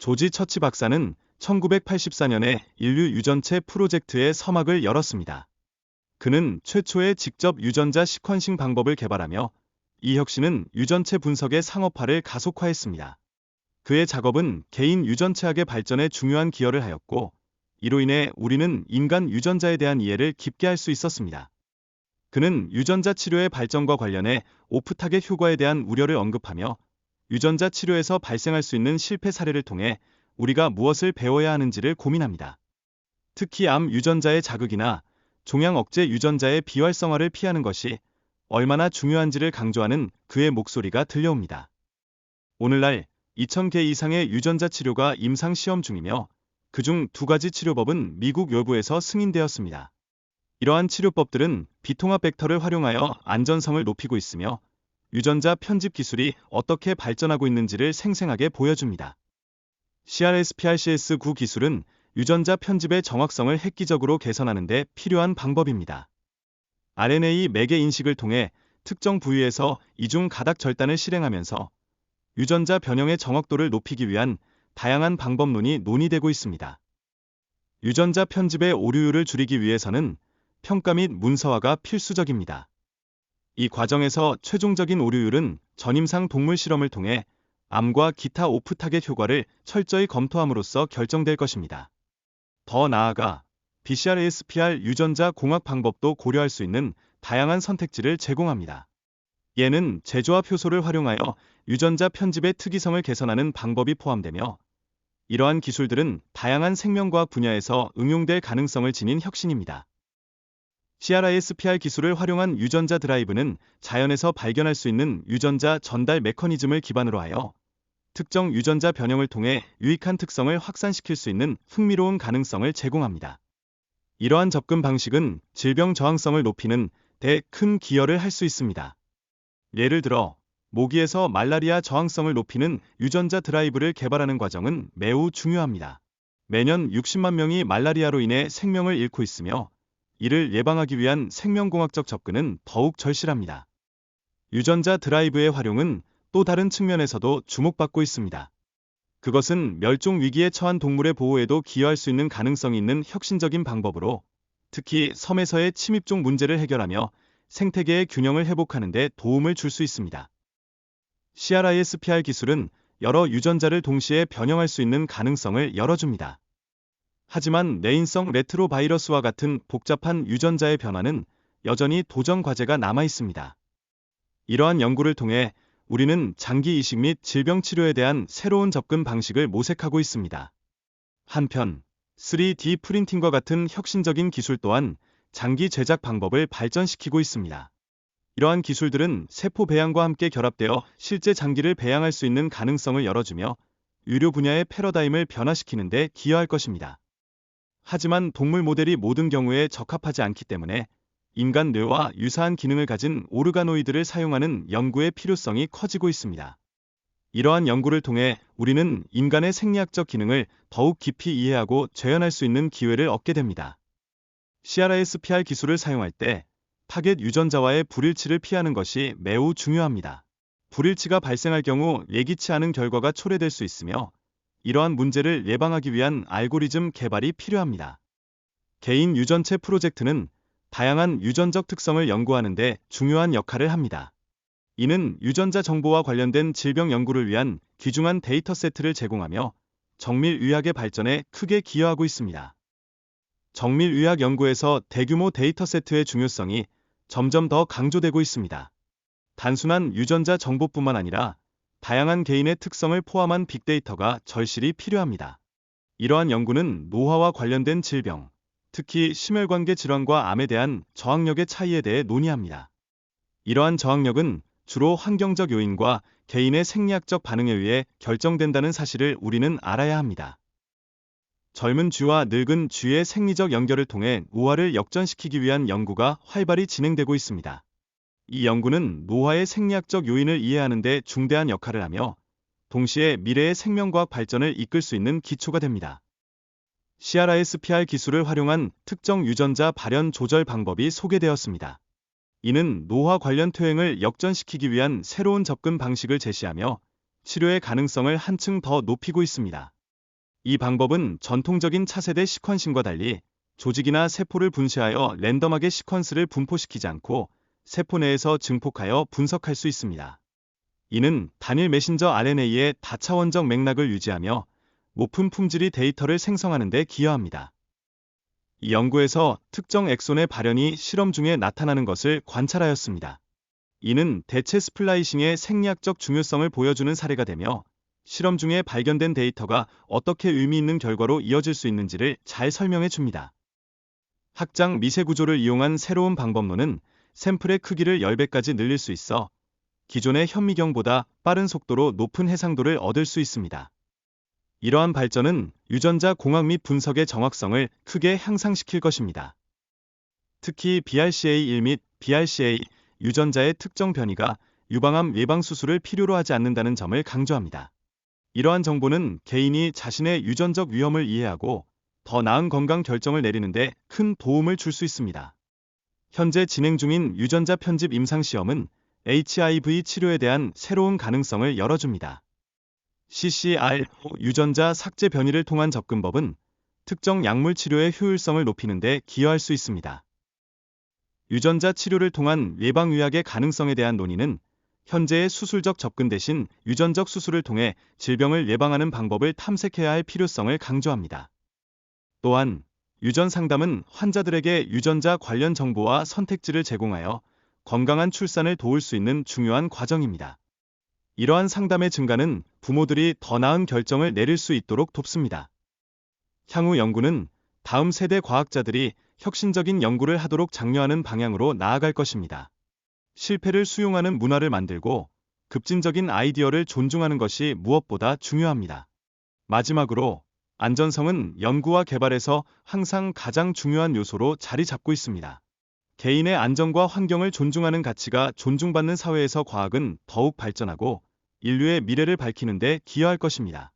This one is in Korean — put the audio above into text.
조지 처치 박사는 1984년에 인류 유전체 프로젝트의 서막을 열었습니다. 그는 최초의 직접 유전자 시퀀싱 방법을 개발하며 이 혁신은 유전체 분석의 상업화를 가속화했습니다. 그의 작업은 개인 유전체학의 발전에 중요한 기여를 하였고, 이로 인해 우리는 인간 유전자에 대한 이해를 깊게 할 수 있었습니다. 그는 유전자 치료의 발전과 관련해 오프 타겟 효과에 대한 우려를 언급하며 유전자 치료에서 발생할 수 있는 실패 사례를 통해 우리가 무엇을 배워야 하는지를 고민합니다. 특히 암 유전자의 자극이나 종양 억제 유전자의 비활성화를 피하는 것이 얼마나 중요한지를 강조하는 그의 목소리가 들려옵니다. 오늘날 2,000개 이상의 유전자 치료가 임상 시험 중이며 그중 2가지 치료법은 미국 여부에서 승인되었습니다. 이러한 치료법들은 비통합 벡터를 활용하여 안전성을 높이고 있으며 유전자 편집 기술이 어떻게 발전하고 있는지를 생생하게 보여줍니다. CRISPR-Cas9 기술은 유전자 편집의 정확성을 획기적으로 개선하는 데 필요한 방법입니다. RNA 매개 인식을 통해 특정 부위에서 이중 가닥 절단을 실행하면서 유전자 변형의 정확도를 높이기 위한 다양한 방법론이 논의되고 있습니다. 유전자 편집의 오류율을 줄이기 위해서는 평가 및 문서화가 필수적입니다. 이 과정에서 최종적인 오류율은 전임상 동물 실험을 통해 암과 기타 오프 타겟 효과를 철저히 검토함으로써 결정될 것입니다. 더 나아가 BCR-ASPR 유전자 공학 방법도 고려할 수 있는 다양한 선택지를 제공합니다. 얘는 재조합 효소를 활용하여 유전자 편집의 특이성을 개선하는 방법이 포함되며 이러한 기술들은 다양한 생명과학 분야에서 응용될 가능성을 지닌 혁신입니다. CRISPR 기술을 활용한 유전자 드라이브는 자연에서 발견할 수 있는 유전자 전달 메커니즘을 기반으로 하여 특정 유전자 변형을 통해 유익한 특성을 확산시킬 수 있는 흥미로운 가능성을 제공합니다. 이러한 접근 방식은 질병 저항성을 높이는 데 큰 기여를 할 수 있습니다. 예를 들어 모기에서 말라리아 저항성을 높이는 유전자 드라이브를 개발하는 과정은 매우 중요합니다. 매년 60만 명이 말라리아로 인해 생명을 잃고 있으며 이를 예방하기 위한 생명공학적 접근은 더욱 절실합니다. 유전자 드라이브의 활용은 또 다른 측면에서도 주목받고 있습니다. 그것은 멸종 위기에 처한 동물의 보호에도 기여할 수 있는 가능성이 있는 혁신적인 방법으로 특히 섬에서의 침입종 문제를 해결하며 생태계의 균형을 회복하는 데 도움을 줄 수 있습니다. CRISPR 기술은 여러 유전자를 동시에 변형할 수 있는 가능성을 열어줍니다. 하지만 내인성 레트로바이러스와 같은 복잡한 유전자의 변화는 여전히 도전 과제가 남아 있습니다. 이러한 연구를 통해 우리는 장기 이식 및 질병 치료에 대한 새로운 접근 방식을 모색하고 있습니다. 한편 3D 프린팅과 같은 혁신적인 기술 또한 장기 제작 방법을 발전시키고 있습니다. 이러한 기술들은 세포 배양과 함께 결합되어 실제 장기를 배양할 수 있는 가능성을 열어주며 의료 분야의 패러다임을 변화시키는 데 기여할 것입니다. 하지만 동물 모델이 모든 경우에 적합하지 않기 때문에 인간 뇌와 유사한 기능을 가진 오르가노이드를 사용하는 연구의 필요성이 커지고 있습니다. 이러한 연구를 통해 우리는 인간의 생리학적 기능을 더욱 깊이 이해하고 재현할 수 있는 기회를 얻게 됩니다. CRISPR 기술을 사용할 때 타겟 유전자와의 불일치를 피하는 것이 매우 중요합니다. 불일치가 발생할 경우 예기치 않은 결과가 초래될 수 있으며 이러한 문제를 예방하기 위한 알고리즘 개발이 필요합니다. 개인 유전체 프로젝트는 다양한 유전적 특성을 연구하는 데 중요한 역할을 합니다. 이는 유전자 정보와 관련된 질병 연구를 위한 귀중한 데이터 세트를 제공하며 정밀의학의 발전에 크게 기여하고 있습니다. 정밀의학 연구에서 대규모 데이터 세트의 중요성이 점점 더 강조되고 있습니다. 단순한 유전자 정보뿐만 아니라 다양한 개인의 특성을 포함한 빅데이터가 절실히 필요합니다. 이러한 연구는 노화와 관련된 질병, 특히 심혈관계 질환과 암에 대한 저항력의 차이에 대해 논의합니다. 이러한 저항력은 주로 환경적 요인과 개인의 생리학적 반응에 의해 결정된다는 사실을 우리는 알아야 합니다. 젊은 쥐와 늙은 쥐의 생리적 연결을 통해 노화를 역전시키기 위한 연구가 활발히 진행되고 있습니다. 이 연구는 노화의 생리학적 요인을 이해하는 데 중대한 역할을 하며 동시에 미래의 생명과학 발전을 이끌 수 있는 기초가 됩니다. CRISPR 기술을 활용한 특정 유전자 발현 조절 방법이 소개되었습니다. 이는 노화 관련 퇴행을 역전시키기 위한 새로운 접근 방식을 제시하며 치료의 가능성을 한층 더 높이고 있습니다. 이 방법은 전통적인 차세대 시퀀싱과 달리 조직이나 세포를 분쇄하여 랜덤하게 시퀀스를 분포시키지 않고 세포 내에서 증폭하여 분석할 수 있습니다. 이는 단일 메신저 RNA의 다차원적 맥락을 유지하며 높은 품질의 데이터를 생성하는 데 기여합니다. 이 연구에서 특정 엑손의 발현이 실험 중에 나타나는 것을 관찰하였습니다. 이는 대체 스플라이싱의 생리학적 중요성을 보여주는 사례가 되며 실험 중에 발견된 데이터가 어떻게 의미 있는 결과로 이어질 수 있는지를 잘 설명해 줍니다. 확장 미세 구조를 이용한 새로운 방법론은 샘플의 크기를 10배까지 늘릴 수 있어 기존의 현미경보다 빠른 속도로 높은 해상도를 얻을 수 있습니다. 이러한 발전은 유전자 공학 및 분석의 정확성을 크게 향상시킬 것입니다. 특히 BRCA1 및 BRCA 유전자의 특정 변이가 유방암 예방 수술을 필요로 하지 않는다는 점을 강조합니다. 이러한 정보는 개인이 자신의 유전적 위험을 이해하고 더 나은 건강 결정을 내리는 데 큰 도움을 줄 수 있습니다. 현재 진행 중인 유전자 편집 임상시험은 HIV 치료에 대한 새로운 가능성을 열어줍니다. CCR 유전자 삭제 변이를 통한 접근법은 특정 약물 치료의 효율성을 높이는 데 기여할 수 있습니다. 유전자 치료를 통한 예방의학의 가능성에 대한 논의는 현재의 수술적 접근 대신 유전적 수술을 통해 질병을 예방하는 방법을 탐색해야 할 필요성을 강조합니다. 또한 유전 상담은 환자들에게 유전자 관련 정보와 선택지를 제공하여 건강한 출산을 도울 수 있는 중요한 과정입니다. 이러한 상담의 증가는 부모들이 더 나은 결정을 내릴 수 있도록 돕습니다. 향후 연구는 다음 세대 과학자들이 혁신적인 연구를 하도록 장려하는 방향으로 나아갈 것입니다. 실패를 수용하는 문화를 만들고 급진적인 아이디어를 존중하는 것이 무엇보다 중요합니다. 마지막으로 안전성은 연구와 개발에서 항상 가장 중요한 요소로 자리 잡고 있습니다. 개인의 안전과 환경을 존중하는 가치가 존중받는 사회에서 과학은 더욱 발전하고 인류의 미래를 밝히는 데 기여할 것입니다.